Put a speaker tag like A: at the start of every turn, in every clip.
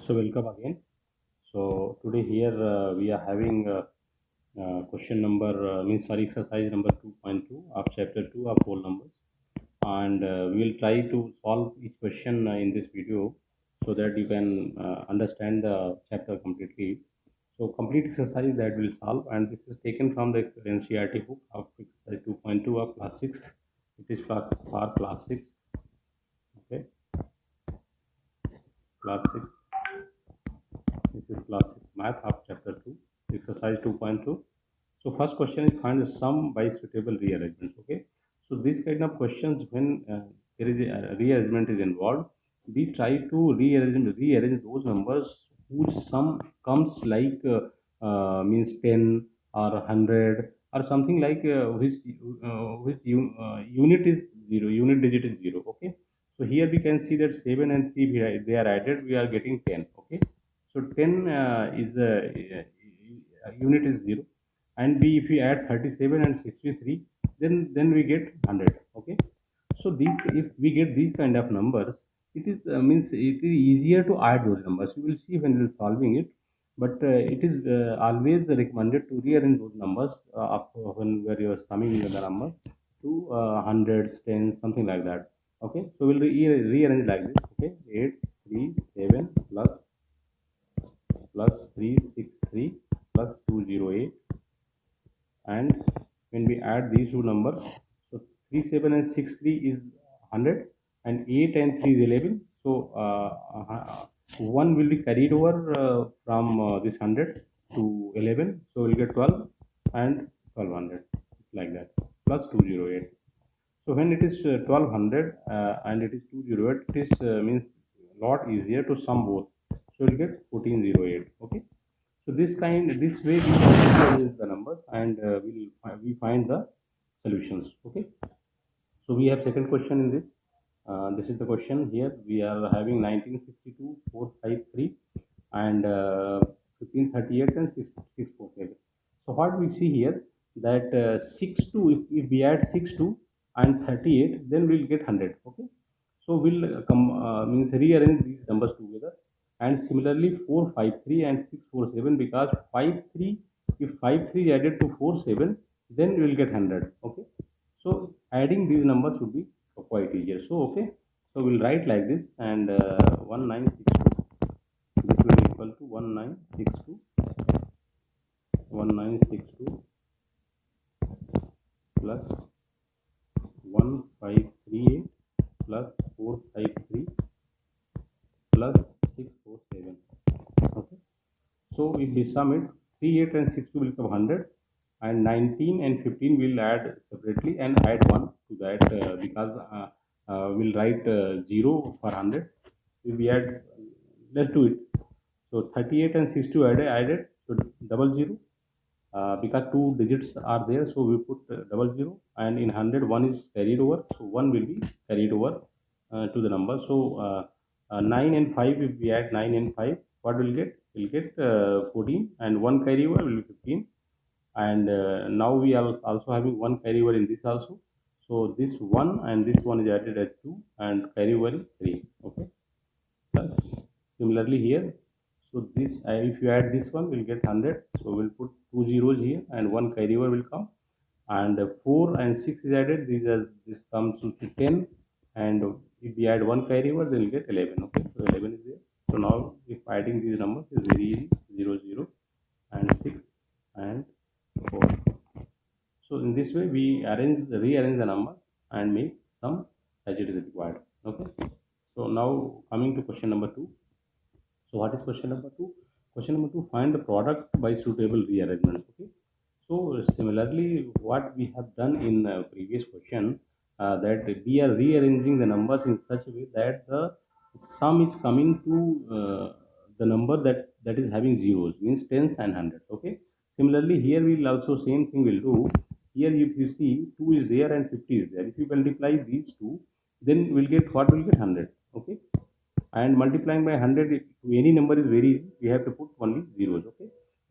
A: So welcome again. So today here we are having question number exercise number 2.2 of chapter 2 of whole numbers, and we will try to solve each question in this video so that you can understand the chapter completely. So complete exercise that will solve, and this is taken from the NCERT book of exercise 2.2 of class 6. It is for class 6. Okay, class 6. This is class 6 math of chapter 2, exercise 2.2. So first question is find the sum by suitable rearrangement. Okay. So this kind of questions, when there is a rearrangement is involved, we try to rearrange those numbers whose sum comes like means 10 or 100 or something like unit is 0, unit digit is 0. Okay. So here we can see that 7 and 3 they are added, we are getting 10. Okay. So 10 is a unit is 0, and we if we add 37 and 63, then we get 100. Okay. So these, if we get these kind of numbers, it is means it is easier to add those numbers. You will see when you are solving it, but it is always recommended to rearrange those numbers when where you are summing the numbers to hundreds, tens, something like that. Okay. So we'll rearrange like this. Okay. 8 3 7 plus 363 plus 208, and when we add these two numbers, so 3 7 and 6 3 is 100, and 8 and 3 is 11. So 1 will be carried over from this 100 to 11, so we'll get 12 and 1200. It's like that, plus 208. So when it is 1200 and it is 208, it is means lot easier to sum both. So we'll get 1408. Okay. So this way we can use the numbers, and we find the solutions. Okay. So we have second question in this. This is the question here. We are having 1962 453 and 1538 and 647. So what we see here, that 6 2, if we add 6 2 and 38, then we'll get 100. Okay. So we'll means rearrange these numbers together, and similarly 453 and 647, because 53, if 53 is added to 47, then we will get 100. Okay. So adding these numbers would be quite easier. So okay, so we'll write like this, and 1962, this will be equal to 1962 plus 1538 plus 453 plus 647. Okay. So if we sum it, 3 8 and 6 2 will become 100, and 19 and 15 will add separately and add 1 to that, because we'll write 0 for 100. If we add, let's do it. So 38 and 62 added, so double zero, because two digits are there, so we put double zero, and in 100 1 is carried over, so 1 will be carried over to the number. So 9 and 5, if we add 9 and 5, what will get? We'll get 14, and 1 carry over will be 15, and now we are also having 1 carry over in this also. So this 1 and this 1 is added as 2, and carry over is 3. Okay. Plus similarly here, so this if you add this one, we'll get 100. So we'll put two zeros here, and 1 carry over will come, and 4 and 6 is added. This comes to 10, and if we add 1 carry over, then we'll get 11. Okay. So 11 is there. So now if adding these numbers is very easy. 0 0 and 6 and 4. So in this way we rearrange the numbers and make sum as it is required. Okay. So now coming to question number 2. So what is question number 2? Question number 2, find the product by suitable rearrangement. Okay. So similarly, what we have done in previous question, that we are rearranging the numbers in such a way that the sum is coming to the number that is having zeros, means tens and hundreds. Okay. Similarly, here we will also same thing will do. Here if you see 2 is there and 50 is there. If you multiply these two, then we'll get what? Will get 100. Okay. And multiplying by 100 to any number is very easy. We have to put only zeros. Okay.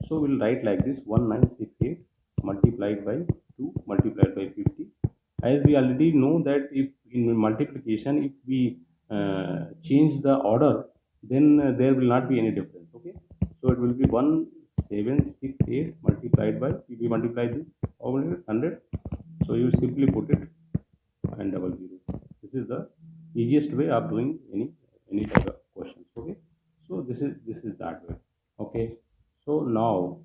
A: So we'll write like this: 1968 multiplied by 2 multiplied by 50. As we already know that if in multiplication, if we change the order, then there will not be any difference. Okay, so it will be 1768 multiplied by, if we multiply this, how many? 100. So you simply put it and double zero. This is the easiest way of doing any type of questions. Okay, so this is that way. Okay, so now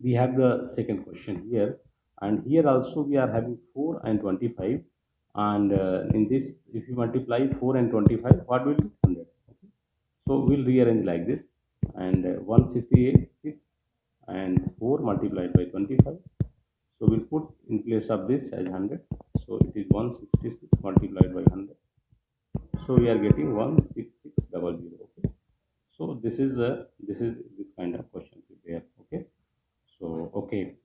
A: we have the second question here, and here also we are having 4 and 25, and in this, if you multiply 4 and 25, what will be? 100. Okay, so we'll rearrange like this, and 168 6 and 4 multiplied by 25, so we'll put in place of this as 100, so it is 166 multiplied by 100, so we are getting 16600. Okay, so this kind of question is there. Okay, so okay,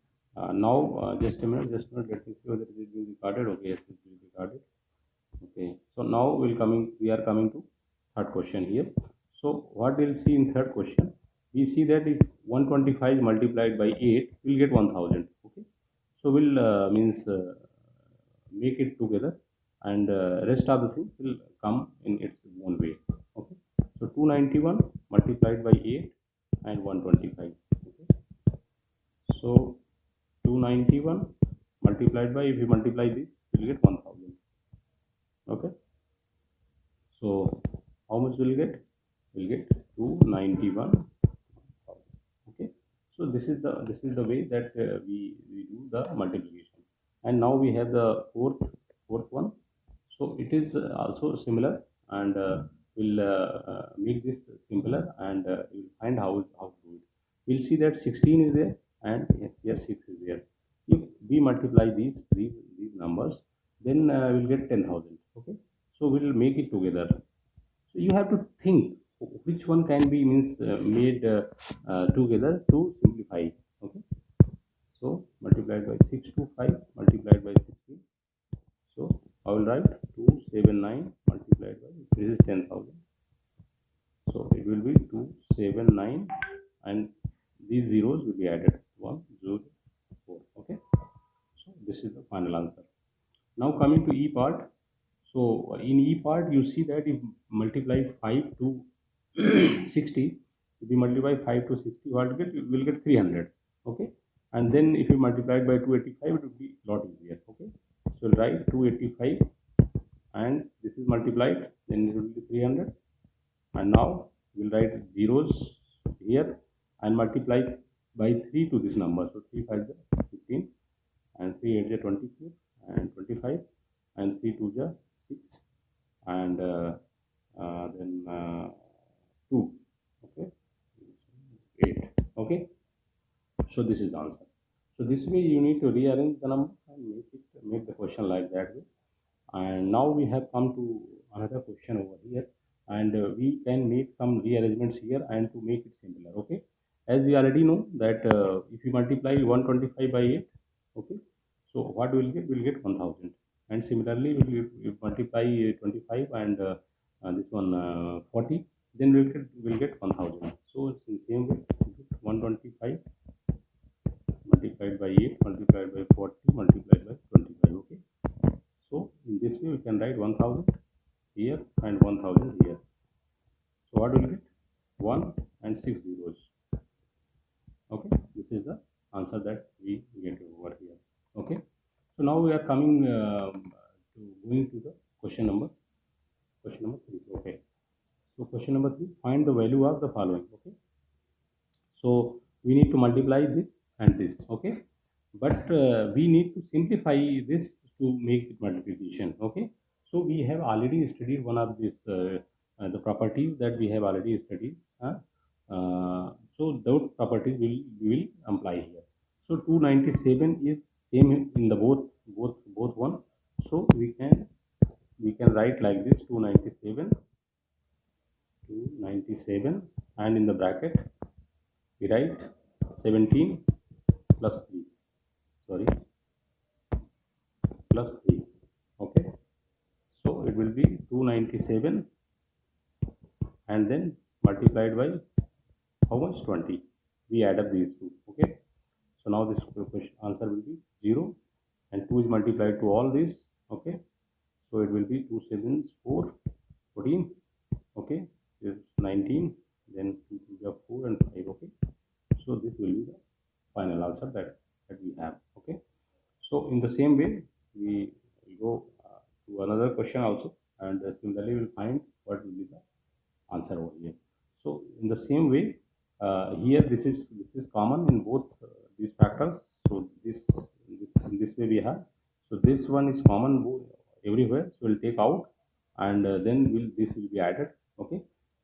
A: now just a minute, let me see whether it is being recorded. Okay, yes, it is recorded. Okay, so now we are coming to third question here. So what we'll see in third question, we see that if 125 multiplied by 8, we'll get 1000. Okay, so we'll means make it together, and rest of the things will come in its own way. Okay, so 291 multiplied by 8 and 125. Okay, so 291 multiplied by, if we multiply this, we'll get 1000. Okay, so how much will get? We'll get 291. Okay, so this is the way that we do the multiplication. And now we have the fourth one. So it is also similar, and we'll make this simpler, and we'll find how to do it. We'll see that 16 is there, and yes, here 6 is there. If we multiply these numbers, then we'll get 10,000. Okay, so we'll make it together. So you have to think which one can be means made together to simplify. Okay, so multiplied by 625 multiplied by 16. So I will write 279 multiplied by, this is 10,000. So it will be 279, and these zeros will be added 104. Okay, so this is the final answer. Now coming to E part. So in E part, you see that if multiply 5 to 60, if we multiply 5 to 60, what we will get 300. Okay, and then if you multiply it by 285, it will be a lot easier. Okay, so write 285, and this is multiplied, then it will be 300, and now we'll write zeros here and multiply by 3 to this number. So 3 5 is 15, and 3 8 is 24, and 25, and 3 2 is 6, and then 2. Okay, 8. Okay, so this is the answer. So this way you need to rearrange the number and make the question like that way. And now we have come to another question over here, and we can make some rearrangements here and to make it simpler. Okay, as we already know that if you multiply 125 by 8, okay, so what we'll get 1000, and similarly we multiply 25 and this one 40, then we'll get 1000. So it's in the same way, 125 multiplied by 8 multiplied by 40 multiplied by 25. Okay, so in this way we can write 1000 here and 1000 here. So what will get? 1 and 6 zeros. Okay, this is the answer that we get over here. Okay, so now we are coming to going to the question number 3. Okay, so question number 3, find the value of the following. Okay, so we need to multiply this and this. Okay, but we need to simplify this to make it multiplication. Okay, so we have already studied one of this the properties that we have already studied. So those properties we will apply here. So 297 is same in the both one. So we can write like this: 297, and in the bracket we write 17 plus 3, sorry, plus 3. Okay, so it will be 297, and then multiplied by how much? 20. We add up these two. Okay, so now this question answer will be 0, and 2 is multiplied to all this. Okay, so it will be 2 7 4 14. Okay, is 19, then 2 to the 4 and 5. Okay, so this will be the final answer that we have. Okay, so in the same way we will go to another question also, and similarly we'll find what will be the answer over here. So in the same way, here this is common in both these factors. So this in this way we have. So this one is common everywhere. So we'll take out, and then this will be added. Okay.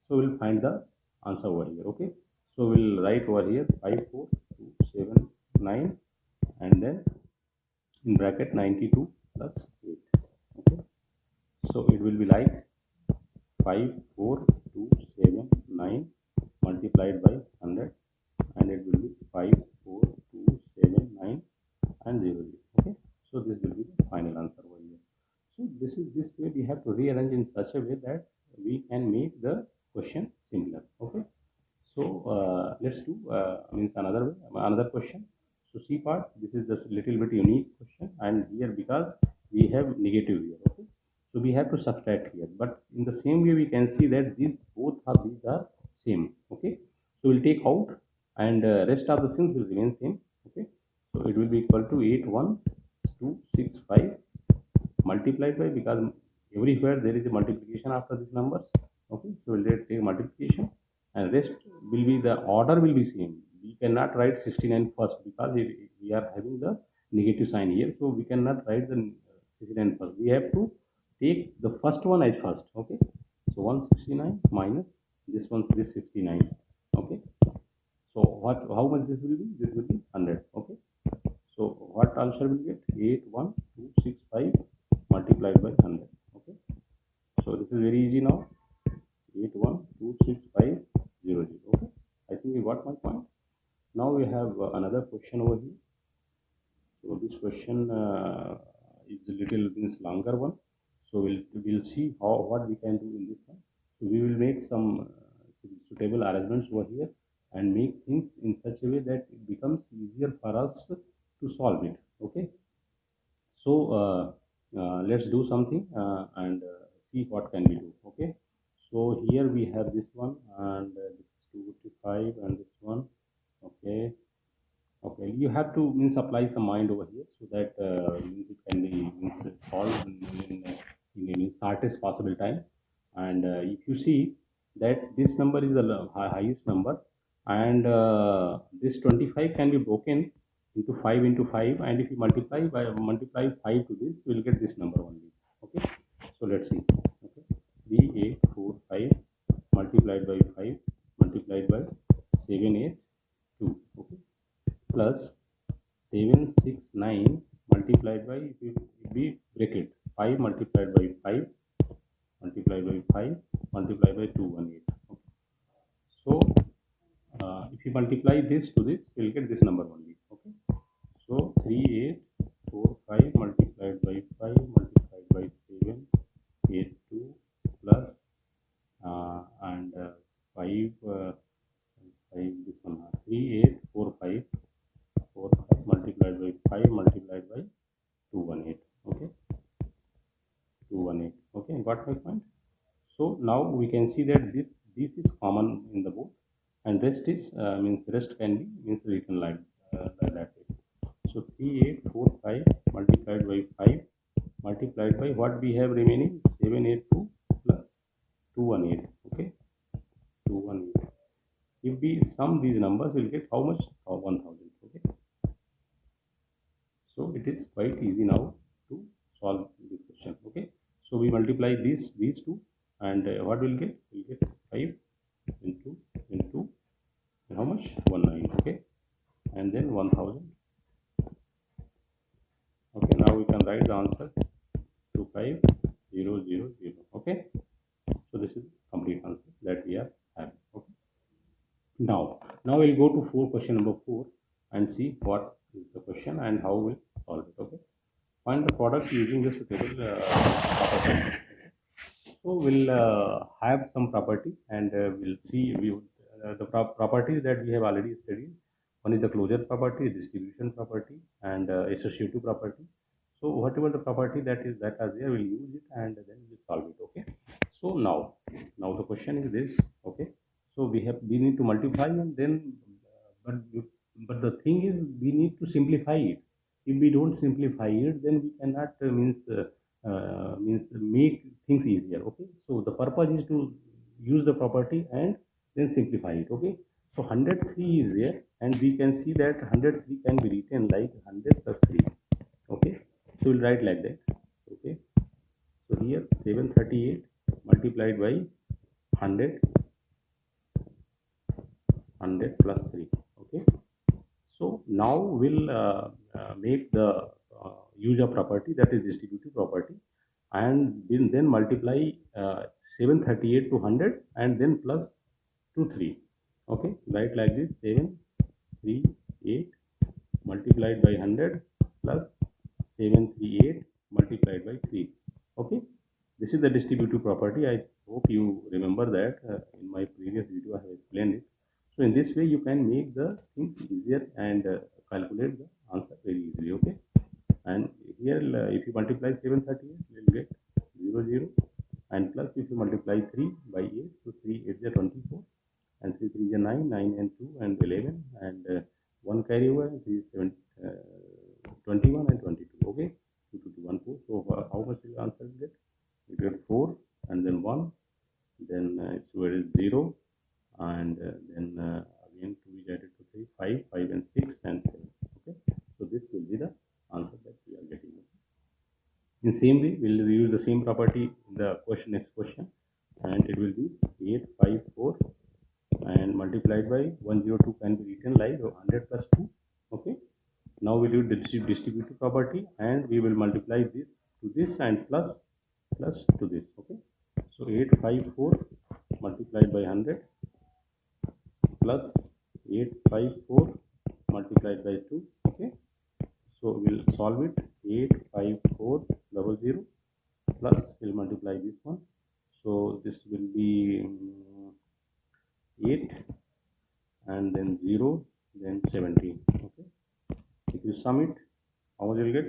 A: So we'll find the answer over here. Okay. So we'll write over here 5 4 2 7 9, and then in bracket 92 plus 8. Okay. So it will be like 5 4 2 7 9 multiplied by 100, and it will be 5 4 2 7 9 and 0 0. Okay, so this will be the final answer over here. So this way we have to rearrange in such a way that we can make the question similar. Okay, so let's do means another question. So C part, this is just little bit unique question, and here because we have negative here. Okay, so we have to subtract here, but in the same way we can see that these are same. Okay, so we'll take out, and rest of the things will remain same. Okay, so it will be equal to 81265 multiplied by, because everywhere there is a multiplication after these numbers. Okay, so we'll take multiplication, and rest will be, the order will be same. We cannot write 69 first because we are having the negative sign here, so we cannot write the 69 first. We have to take the first one as first. Okay, so 169 minus this one, this 69. Okay, so how much this will be? This will be 100. Okay, so what answer will get? 81265 multiplied by 100. Okay, so this is very easy now. 8126500. Okay, I think you got my point. Now we have another question over here. So this question is a little means longer one. So we'll see how what we can do in this one. So we will make some suitable arrangements over here and make things in such a way that it becomes easier for us to solve it. Okay. So let's do something and see what can we do. Okay. So here we have this one, and this is 255, and this one. Okay. Okay, you have to means apply some mind over here so that means it can be means solved in shortest possible time. And if you see that this number is the highest number, and this 25 can be broken into 5 into 5, and if you multiply 5 to this, you will get this number only. Okay, so let's see. Okay, 3845 multiplied by 5 multiplied by 782. Okay, plus 769 multiplied by, if we break it, 5 multiplied by 5 multiplied by 5 multiplied by 218. Okay. So if you multiply this to this, you will get this number only. Okay, so 3845 multiplied by 5 multiplied by 782 plus and 5 5 this one 3845 multiplied by 5 multiplied by 218. Okay, 218. Okay, got my point. So now we can see that this is common in the both, and rest is means rest can be means written like that way. So 3845 multiplied by 5 multiplied by what we have remaining, 782 plus 218. Okay, 218. If we sum these numbers, we'll get how much? 1000. Okay, so it is quite easy now to solve this question. Okay, so we multiply these two, and what we'll get? We'll get 5 into and how much? 19. Okay, and then 1000. Okay, now we can write the answer 25000. Okay, so this is complete answer that we are having. Okay, now we'll go to question number 4 and see what is the question and how we'll solve it. Okay, find the product using the suitable property. So we'll have some property, and we'll see the properties that we have already studied. One is the closure property, distribution property, and associative property. So whatever the property that are there, we'll use it and then we'll solve it. Okay. So So now the question is this, okay? So we need to multiply, and then but the thing is we need to simplify it. If we don't simplify it, then we cannot means make things easier. Okay, so the purpose is to use the property and then simplify it. Okay, so 103 is there, and we can see that 103 can be written like 100 plus 3. Okay, so we'll write like that. Okay, so here 738 multiplied by 100 plus 3. Okay, so now we'll make the use of property, that is distributive property, and then multiply 738 to 100 and then plus 2 3. Okay, write like this: 738 multiplied by 100 plus 738 multiplied by 3. Okay, this is the distributive property. I hope you remember that in my previous video I have explained it. So in this way you can make the things easier and calculate the answer very easily. Okay, and here if you multiply 738 you will get 0 0, and plus if you multiply 3 by 8, so 3 8 is 24, and 3 3 is 9, 9 and 2 and 11, and 1 carry over, 3 is 7, 21 and 22. Okay, 2 2 1 4. So how much will answer get? You get 4 and then 1, then so it is 0, and then again 2 is added to 3, 5 5 and 6 and 7. Okay, so this will be the answer that we are getting. In same way we'll use the same property in the next question, and it will be 854 and multiplied by 102 can be written like 100 plus 2. Okay, now we do the distributive property, and we will multiply this to this and plus to this. Okay, so 854 multiplied by 100 plus 854 multiplied by 2. Okay, so we'll solve it. 85400 plus we'll multiply this one, so this will be 8 and then 0 then 17. Okay, if you sum it, how much you'll get?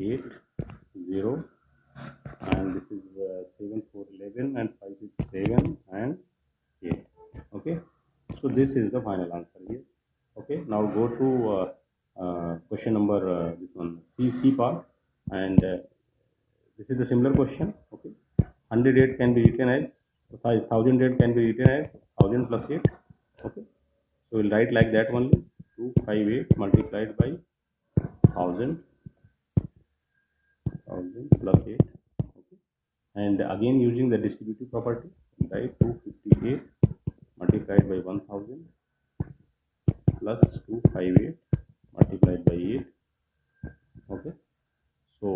A: 8 0, and this is 7 4 11 and 5 6 7 and 8. Okay, so this is the final answer here. Okay, now go to question number this one, C part, and this is a similar question. Okay, 108 can be written as 1008 can be written as 1000 plus 8. Okay, so we'll write like that only: 258 multiplied by 1000 plus 8. Okay, and again using the distributive property, we'll write 258 multiplied by 1000 plus 258 multiplied by 8. Okay, so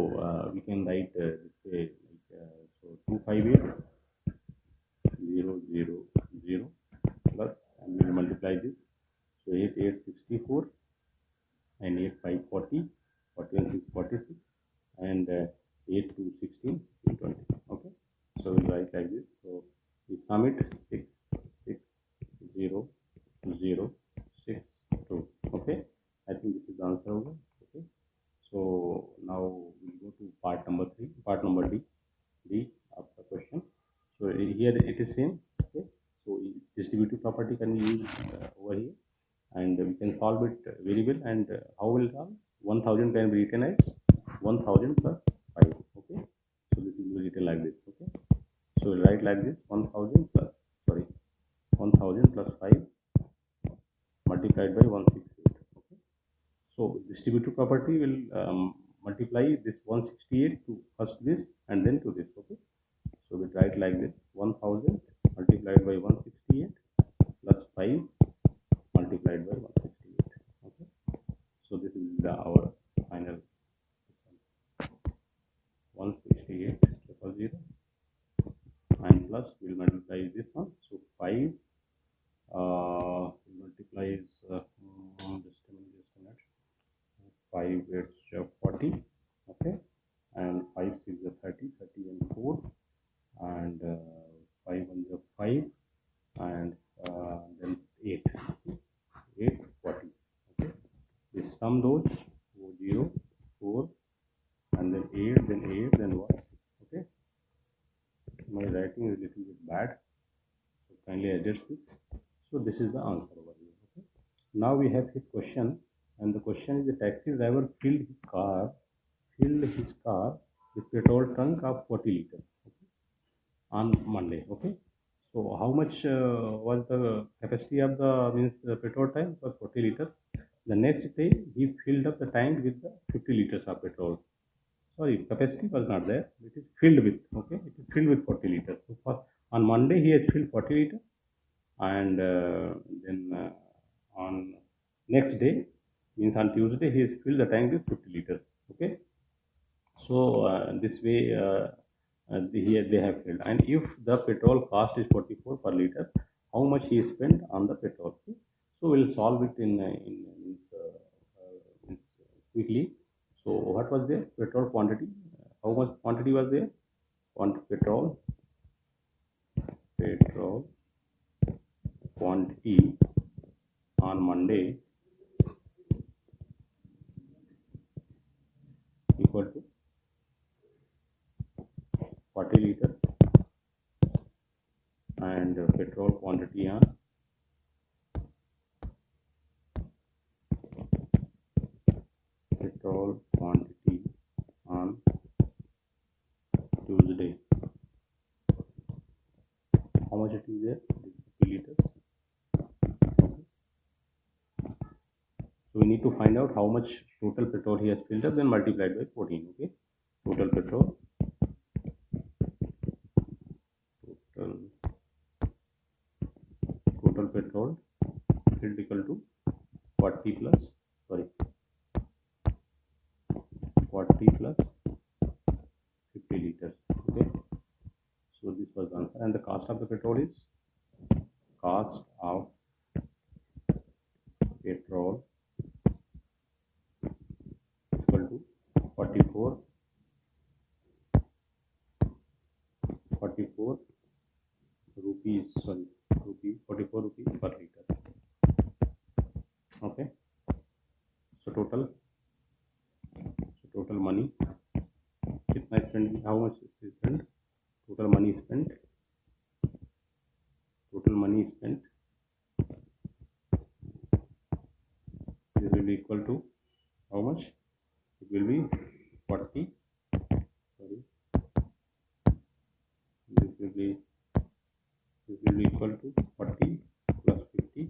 A: we can write this way, like so 258 0 0 0 plus, and we will multiply this, so 8 8 64 and 8 5 40, 40 and 6 46, and 8 2 16 20. Okay, so we'll write like this. So we sum it: 6 6 0 0 6 2. Okay, I think this is the answer over. Okay, so now we'll go to part number 3, part number D of the question. So here it is same. Okay, so distributive property can be used over here, and we can solve it very well. And how will solve? 1000 can be written as 1000 plus 5. Okay, so this will be written like this. Okay, so we'll write like this: 1000 plus 5 multiplied by 168. Okay, so distributive property will multiply this 168 to first this and then to this. Okay, so we write like this: 1000 multiplied by 168 plus 5 multiplied by 168. Okay, so this is our final 168 0 and plus we'll multiply this one, so 5 multiplies just a minute, 5 8 40. Okay, and 5 6 is 30 and 4, and 5 1 is 5, and then 8 8 40. Okay, we sum those: 0 4 and then 8 then 8 then what? Okay, my writing this is the answer over here. Okay. Now we have his question, and the question is: the taxi driver filled his car with petrol tank of 40 liters on Monday. Okay. So how much was the capacity of the petrol tank? Was 40 liters. The next day he filled up the tank with the 50 liters of petrol. Sorry, capacity was not there. It is filled with. Okay, it is filled with 40 liters. So on Monday he has filled 40 liters, and then on next day, means on Tuesday, he has filled the tank with 50 liters. Okay, so this way they have filled. And if the petrol cost is 44 per liter, how much he spent on the petrol? Okay? So we'll solve it in quickly. So what was there? Petrol quantity. How much quantity was there? Petrol quantity on Monday equal to 40 liters, and petrol quantity on Tuesday. How much it is there? 50 liters. So we need to find out how much total petrol he has filled up, then multiplied by 14. Okay, total petrol, total petrol filled equal to 40 plus 50 liters. Okay, so this was the answer, and the cost of the petrol is cost of petrol equal to 44 rupees, 44 rupees per liter. Okay, so total money kitna spent, how much is spent, total money spent this will be equal to how much? It will be 40, sorry, this will be equal to 40 plus 50,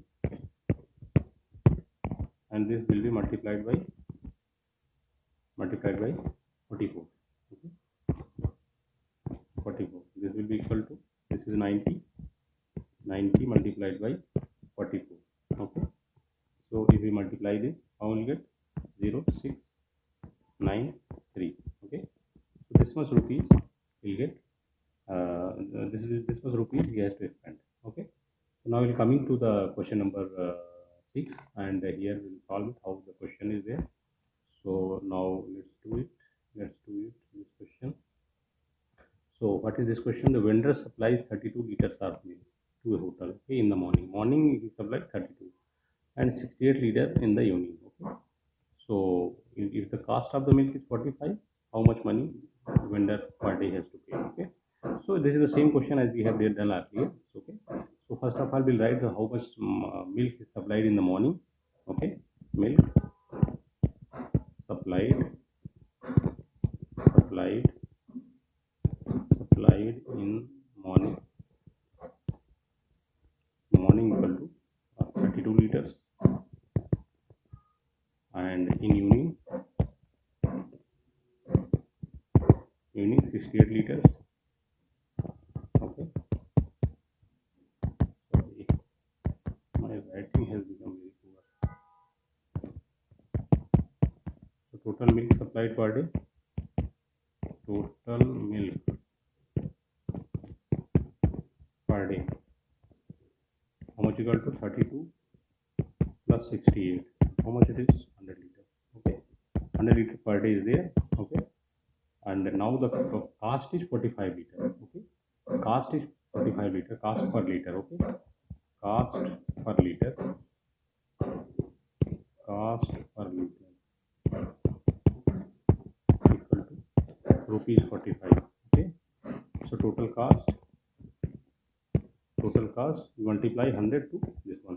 A: and this will be multiplied by 44. Okay, 44, this will be equal to, this is 90 multiplied by 44. Okay, so if we multiply this, how will we get? 0693. Okay, so this much rupees will get, this much rupees he has to spend. Okay, so now we're coming to the question number 6, and here we'll solve it, how the question is there. So now let's do it this question. So what is this question? The vendor supplies 32 liters of milk to a hotel, okay, in the morning he supplied 32, and 68 liters in the evening. Okay, so if the cost of the milk is 45, how much money vendor per day has to pay? Okay, so this is the same question as we have done earlier. Okay, so first of all we'll write how much milk is supplied in the morning. Okay, milk supplied in morning equal to 32 liters, and in evening 68 liters. Okay, sorry, my writing has become very poor. So total milk supplied per day, total milk per day, how much equal to 32 plus 68, how much it is? 100 liters. Okay, 100 liters per day is there. Okay, and now the cost is 45 liter. Okay, cost is 45 liter, cost per liter. Okay, cost per liter equal to rupees 45. Okay, so total cost you multiply 100 to this one,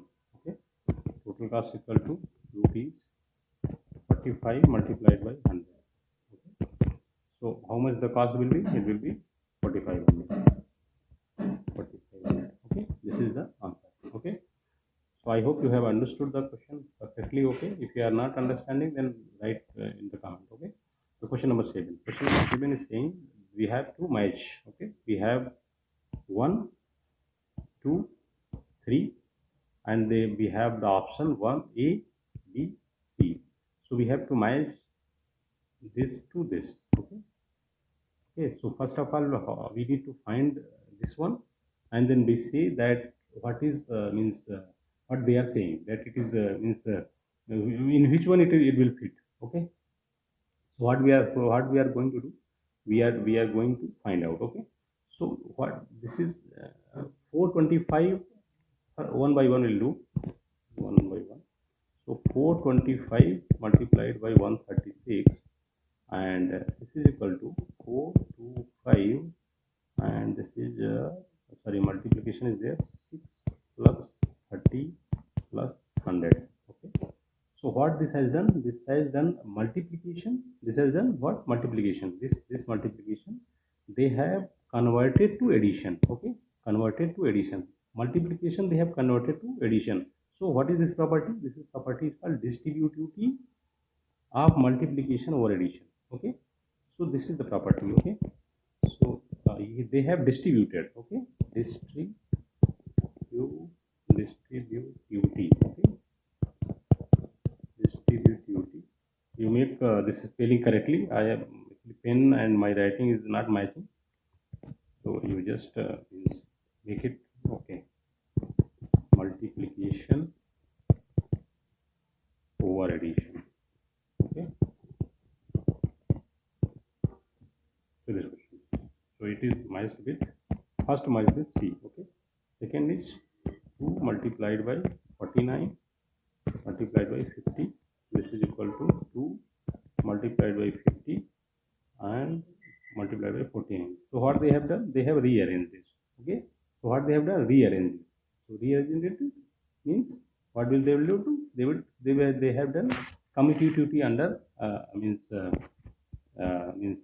A: total cost equal to rupees 45 multiplied by 100. Okay. So how much the cost will be? It will be 4500. 4500. Okay. This is the answer. Okay. So I hope you have understood the question perfectly. Okay. If you are not understanding, then write in the comment. Okay. So question number 7. Question number 7 is saying we have to match. Okay. We have 1, 2, 3, and we have the option 1A, B, C. So we have to match this to this. Okay. Okay. So first of all, we need to find this one, and then we say that what is means what they are saying, that it is means in which one it will fit. Okay. So what we are going to do, we are going to find out. Okay. So what this is 425, one by one will do, one by one. So 425 multiplied by 136, and this is equal to 425, and this is sorry, multiplication is there, 6 plus 30 plus 100. Okay. So what this has done? This has done multiplication. This has done what? Multiplication. This multiplication they have converted to addition. Okay, converted to addition. Multiplication they have converted to addition. So what is this property? This is property is called distributivity of multiplication over addition. Okay, so this is the property. Okay, so they have distributed. Okay, distributivity. Okay, distributivity. You make this spelling correctly. I have pen and my writing is not matching, so you just make it okay. Multiplication over addition. Okay. So this question. So it is merged with, first merged with C. Okay. Second is 2 multiplied by 49 multiplied by 50. This is equal to 2 multiplied by 50 and multiplied by 49. So what they have done? They have rearranged this. Okay. So what they have done? Rearranged. So rearranged it means what will they will do? They have done commutativity under means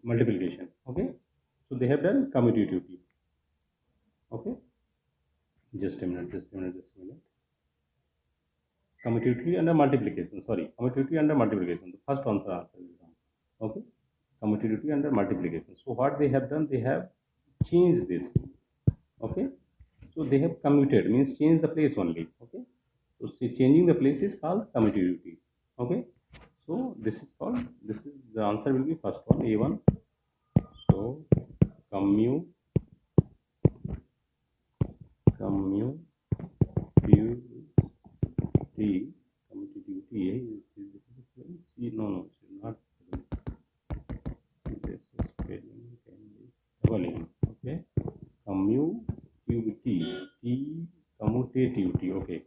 A: multiplication. Okay. So they have done commutativity. Okay. Just a minute. Commutativity under multiplication. Sorry, commutativity under multiplication. The first answer is wrong. Okay. Commutativity under multiplication. So what they have done? They have changed this. Okay. So they have commuted, means change the place only. Okay. So see, changing the place is called commutativity. Okay. So this is the answer will be first one, A1. So commutativity is C. No, it is not. This is spelling can be spelling. Okay. Commutativity. Okay.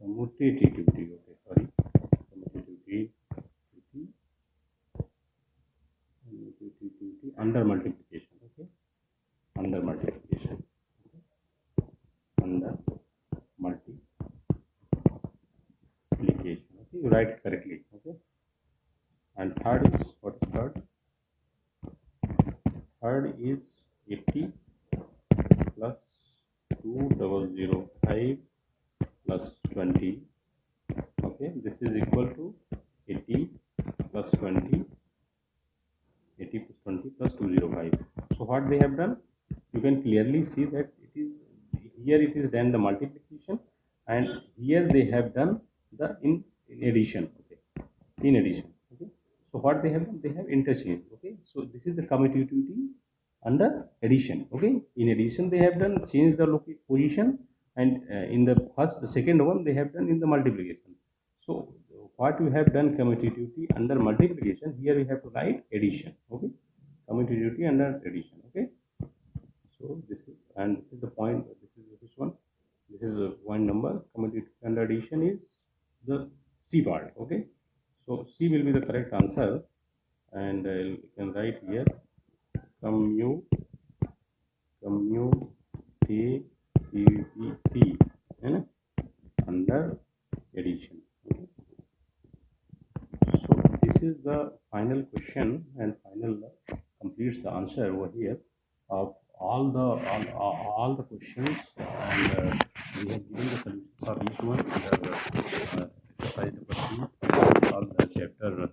A: Commutativity. Okay. Sorry. Commutativity under multiplication. Okay. Under multiplication. Okay. Under multiplication. Okay. You write it correctly. Okay. And third is, what is third? Third is 80 plus 2005 plus 20. Okay, this is equal to 80 plus 20, 80 plus 20 plus 205. So what they have done? You can clearly see that it is here it is done the multiplication, and here they have done the in addition. Okay, in addition. Okay, so what they have done? They have interchanged. Okay, so this is the commutativity under addition. Okay, in addition they have done change the position, and in the second one they have done in the multiplication. So what we have done commutativity under multiplication, here we have to write addition. Okay, commutativity under addition. Okay, so this is, and this is the point. This is this one. This is the point number. Commutativity under addition is the C part. Okay, so C will be the correct answer, and you can write here commutativity under addition. Okay. is the final question and final completes the answer over here of all the questions, and we have given the solutions for each one under exercise number 2 of the chapter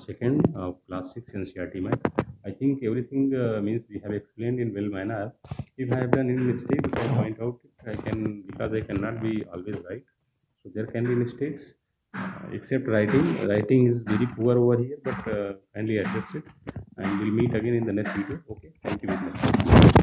A: second of class 6 NCERT Math. I think everything means we have explained in well manner. If I have done any mistake, you can point out it. I can, because I cannot be always right, so there can be mistakes. Except writing. Writing is very poor over here, but kindly adjust it, and we'll meet again in the next video. Okay, thank you very much.